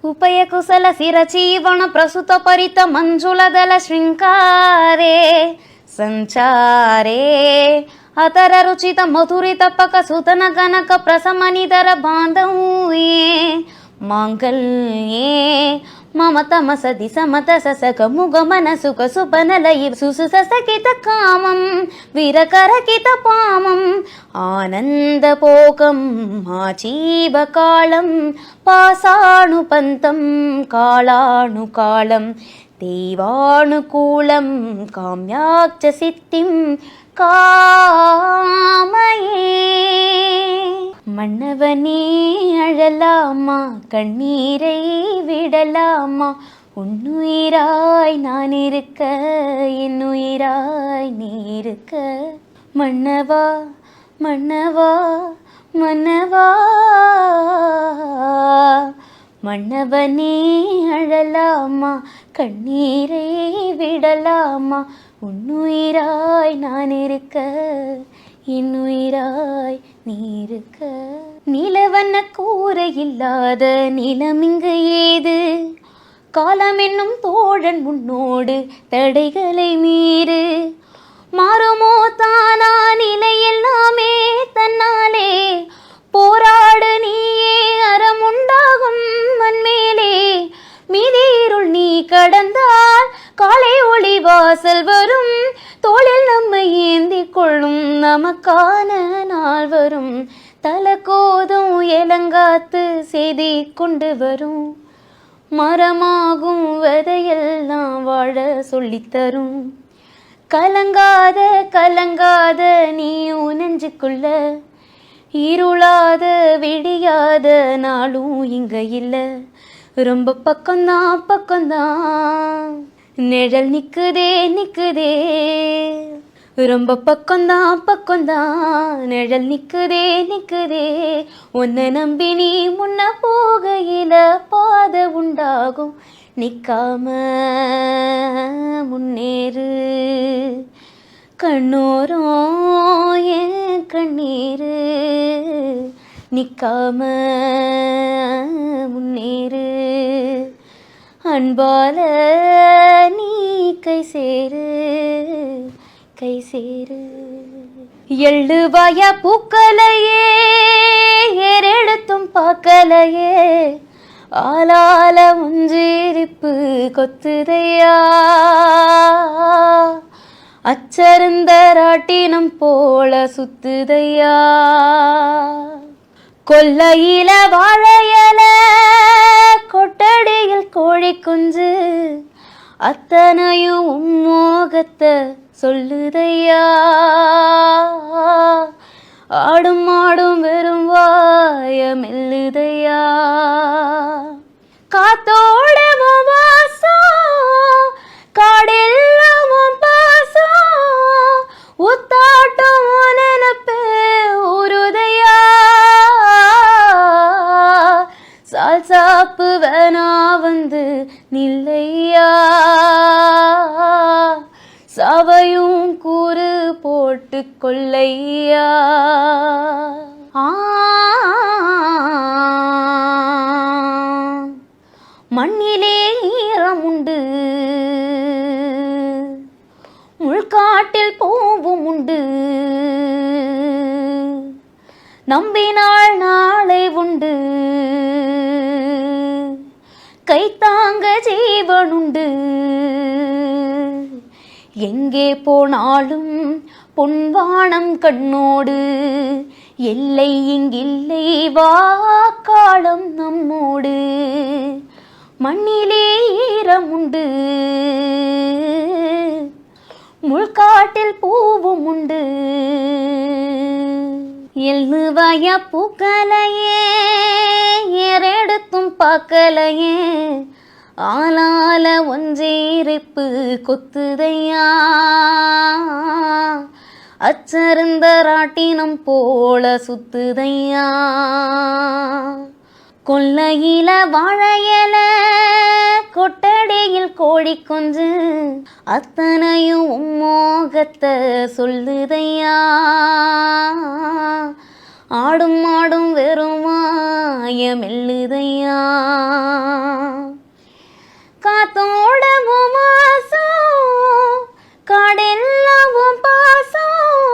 उपय कुशल शिरचीवण प्रसुत परित मंजुलदल श्रृंकारे संचारे अतर रुचित मधुरित पक सुतन गनक प्रसमनिधर बांधव्ये मांगल्ये मम तमस दिस मत ससक मुगमन सुख सुपनलयि सुसुसकित कामं विरकरकित पामं आनन्दपोकं आजीवकालं पासानुपन्तं कालानुकालं देवानुकूलं काम्याक्ष सिद्धिं कामये மன்னவனே அழலாமா கண்ணீரை விடலாமா உன்னுயிராய் நான் இருக்க என்னுயிராய் நீ இருக்க மன்னவா மன்னவா மன்னவா மன்னவனே அழலாமா கண்ணீரை விடலாமா உன்னுயிராய் நான் இருக்க என்னுயிராய் நீ இருக்க நிலவண்ண கூரை இல்லாத நிலமிங்கு ஏது காலம் என்னும் தோழன் முன்னோடு தடைகளை மீறு மாறுமோ தானா நிலை எல்லாமே தன்னாலே போராடு நீயே அறமுண்டாகும் மண்மேலே மீதீருள் நீ கடந்தால் காலை ஒளி வாசல் வரும் தோளில் நம்மை ஏந்தி கொள்ளும் நமக்கான நாள் வரும் தலக்கோதும் எலங்காத்து செய்தி கொண்டு வரும் மரமாகும் வதையெல்லாம் வாழ சொல்லித்தரும் கலங்காத கலங்காத நீ நெஞ்சுக்குள்ள இருளாத விடியாத நாளும் இங்க இல்லை ரொம்ப பக்கம்தான் பக்கம்தான் நிழல் நிக்குதே நிக்குதே ரொம்ப பக்கம்தான் பக்கம்தான் நிழல் நிக்குதே நிக்குதே உன்னை நம்பி நீ முன்ன போகையில பாதை உண்டாகும் நிக்காம முன்னேறு கண்ணோரம் என் கண்ணீரு நிக்காம முன்னேறு அன்பால நீ கை சேரு கை சேரு எள்ளுவாய பூக்கலையே ஏறெடுத்தும் பார்க்கலையே ஆளால உஞ்சிரிப்பு கொத்துதையா அச்சருந்த ராட்டினம் போல சுத்துதையா கொல்லையில வாழையல கொட்டடியில் கோழி குஞ்சு அத்தனையும் மோகத்தை சொல்லுதையா ஆடும் ஆடும் வெறும் வாய மெல்லுதையா காத்தோட வாசம் காடெல்லாம் பாசம் உத்தாட்டம் நினப்பே உருதையா சால் சாப்பு வேணா வந்து நில்லையா சவையும் கூறு போட்டு கொள்ளையா மண்ணிலே ஈரமுண்டு முள்காட்டில் பூவும் உண்டு நம்பினாள் நாளை உண்டு கைத்தாங்க ஜீவனுண்டு எங்கே போனாலும் பொன்வானம் கண்ணோடு எல்லை இங்கில்லை வாக்காலம் நம்மோடு மண்ணிலே ஈரமுண்டு முள்காட்டில் பூவும் உண்டு எள்ளுவாய பூக்கலையே ஏறெடுத்தும் பார்க்கலையே ஆளால ஒன்றேரிப்பு கொத்துதையா அச்சருந்த ராட்டினம் போல சுத்துதையா கொல்லையில வாழையல கொட்டடியில் கோழி கொஞ்சு அத்தனையும் மோகத்தை சொல்லுதையா ஆடும் ஆடும் வெறும் மாயமெல்லுதையா காத்தோட மாசம் காடெல்லாம் பாசம்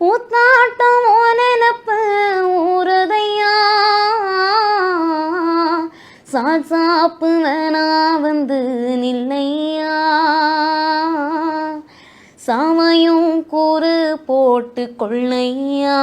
ஊத்தாட்டம் நினப்பு ஊறுதையா சாப்பு வேணா வந்து நில்லையா சாமையும் கூறு போட்டு கொள்ளையா